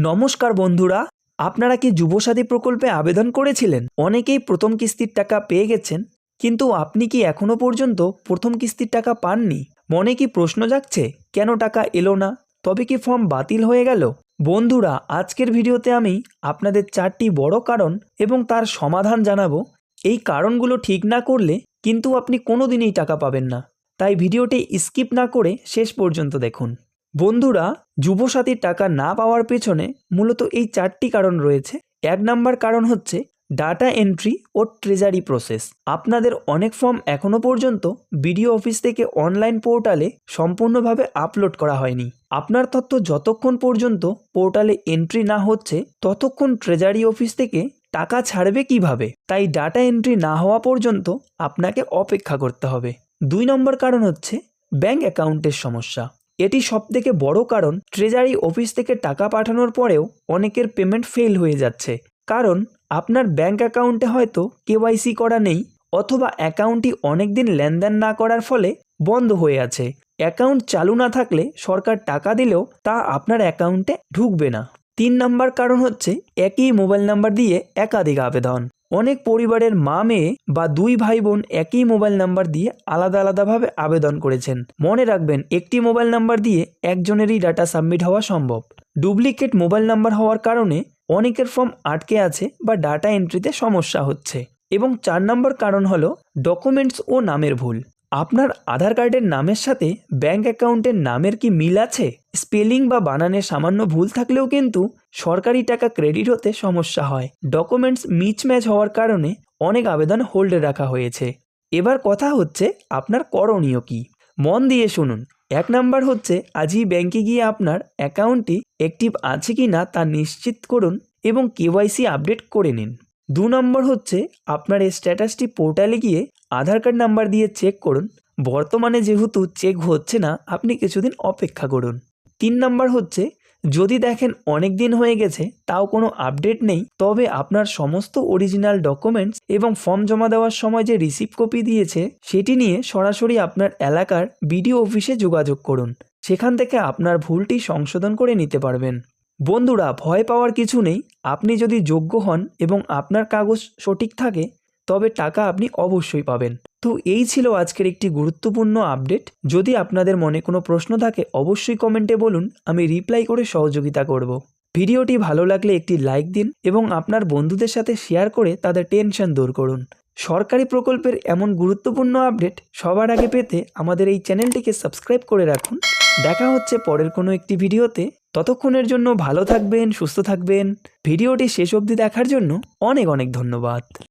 নমস্কার বন্ধুরা, আপনারা কি যুবসাথী প্রকল্পে আবেদন করেছিলেন? অনেকেই প্রথম কিস্তির টাকা পেয়ে গেছেন, কিন্তু আপনি কি এখনো পর্যন্ত প্রথম কিস্তির টাকা পাননি? মনে কি প্রশ্ন জাগছে, কেন টাকা এলো না? তবে কি ফর্ম বাতিল হয়ে গেল? বন্ধুরা, আজকের ভিডিওতে আমি আপনাদের 4টি বড় কারণ এবং তার সমাধান জানাবো। এই কারণগুলো ঠিক না করলে কিন্তু আপনি কোনোদিনই টাকা পাবেন না, তাই ভিডিওটি স্কিপ না করে শেষ পর্যন্ত দেখুন। বন্ধুরা, যুবসাথীর টাকা না পাওয়ার পেছনে মূলত এই 4টি কারণ রয়েছে। 1 নম্বর কারণ হচ্ছে ডাটা এন্ট্রি ও ট্রেজারি প্রসেস। আপনাদের অনেক ফর্ম এখনও পর্যন্ত বিডিও অফিস থেকে অনলাইন পোর্টালে সম্পূর্ণভাবে আপলোড করা হয়নি। আপনার তথ্য যতক্ষণ পর্যন্ত পোর্টালে এন্ট্রি না হচ্ছে ততক্ষণ ট্রেজারি অফিস থেকে টাকা ছাড়বে কিভাবে? তাই ডাটা এন্ট্রি না হওয়া পর্যন্ত আপনাকে অপেক্ষা করতে হবে। 2 নম্বর কারণ হচ্ছে ব্যাংক অ্যাকাউন্টের সমস্যা। এটি সবথেকে বড় কারণ। ট্রেজারি অফিস থেকে টাকা পাঠানোর পরেও অনেকের পেমেন্ট ফেল হয়ে যাচ্ছে, কারণ আপনার ব্যাংক অ্যাকাউন্টে হয়তো কেওয়াইসি করা নেই, অথবা অ্যাকাউন্টটি অনেক দিন লেনদেন না করার ফলে বন্ধ হয়ে আছে। অ্যাকাউন্ট চালু না থাকলে সরকার টাকা দিলেও তা আপনার অ্যাকাউন্টে ঢুকবে না। 3 নম্বর কারণ হচ্ছে একই মোবাইল নাম্বার দিয়ে একাধিক আবেদন। অনেক পরিবারের মা মেয়ে বা 2 ভাই বোন একই মোবাইল নাম্বার দিয়ে আলাদা আলাদাভাবে আবেদন করেছেন। মনে রাখবেন, একটি মোবাইল নাম্বার দিয়ে একজনেরই ডাটা সাবমিট হওয়া সম্ভব। ডুপ্লিকেট মোবাইল নাম্বার হওয়ার কারণে অনেকের ফর্ম আটকে আছে বা ডাটা এন্ট্রিতে সমস্যা হচ্ছে। এবং 4 নম্বর কারণ হলো ডকুমেন্টস ও নামের ভুল। আপনার আধার কার্ডের নামের সাথে ব্যাংক অ্যাকাউন্টের নামের কি মিল আছে? স্পেলিং বা বানানের সামান্য ভুল থাকলেও কিন্তু সরকারি টাকা ক্রেডিট হতে সমস্যা হয়। ডকুমেন্টস মিসম্যাচ হওয়ার কারণে অনেক আবেদন হোল্ডে রাখা হয়েছে। এবার কথা হচ্ছে আপনার করণীয় কি? মন দিয়ে শুনুন। 1 নাম্বার হচ্ছে আজই ব্যাংকে গিয়ে আপনার অ্যাকাউন্টটি অ্যাক্টিভ আছে কি না তা নিশ্চিত করুন এবং কেওয়াইসি আপডেট করে নিন। 2 নম্বর হচ্ছে আপনার এই স্ট্যাটাসটি পোর্টালে গিয়ে আধার কার্ড নাম্বার দিয়ে চেক করুন। বর্তমানে যেহেতু চেক হচ্ছে না, আপনি কিছুদিন অপেক্ষা করুন। 3 নম্বর হচ্ছে যদি দেখেন অনেক দিন হয়ে গেছে তাও কোনো আপডেট নেই, তবে আপনার সমস্ত অরিজিনাল ডকুমেন্টস এবং ফর্ম জমা দেওয়ার সময় যে রিসিপ্ট কপি দিয়েছে সেটি নিয়ে সরাসরি আপনার এলাকার বিডিও অফিসে যোগাযোগ করুন। সেখান থেকে আপনার ভুলটি সংশোধন করে নিতে পারবেন। বন্ধুরা, ভয় পাওয়ার কিছু নেই। আপনি যদি যোগ্য হন এবং আপনার কাগজ সঠিক থাকে তবে টাকা আপনি অবশ্যই পাবেন। তো এই ছিল আজকের একটি গুরুত্বপূর্ণ আপডেট। যদি আপনাদের মনে কোনো প্রশ্ন থাকে অবশ্যই কমেন্টে বলুন, আমি রিপ্লাই করে সহযোগিতা করব। ভিডিওটি ভালো লাগলে একটি লাইক দিন এবং আপনার বন্ধুদের সাথে শেয়ার করে তাদের টেনশন দূর করুন। সরকারি প্রকল্পের এমন গুরুত্বপূর্ণ আপডেট সবার আগে পেতে আমাদের এই চ্যানেলটিকে সাবস্ক্রাইব করে রাখুন। দেখা হচ্ছে পরের কোনো একটি ভিডিওতে। ততক্ষণের জন্য ভালো থাকবেন, সুস্থ থাকবেন। ভিডিওটি শেষ অবধি দেখার জন্য অনেক অনেক ধন্যবাদ।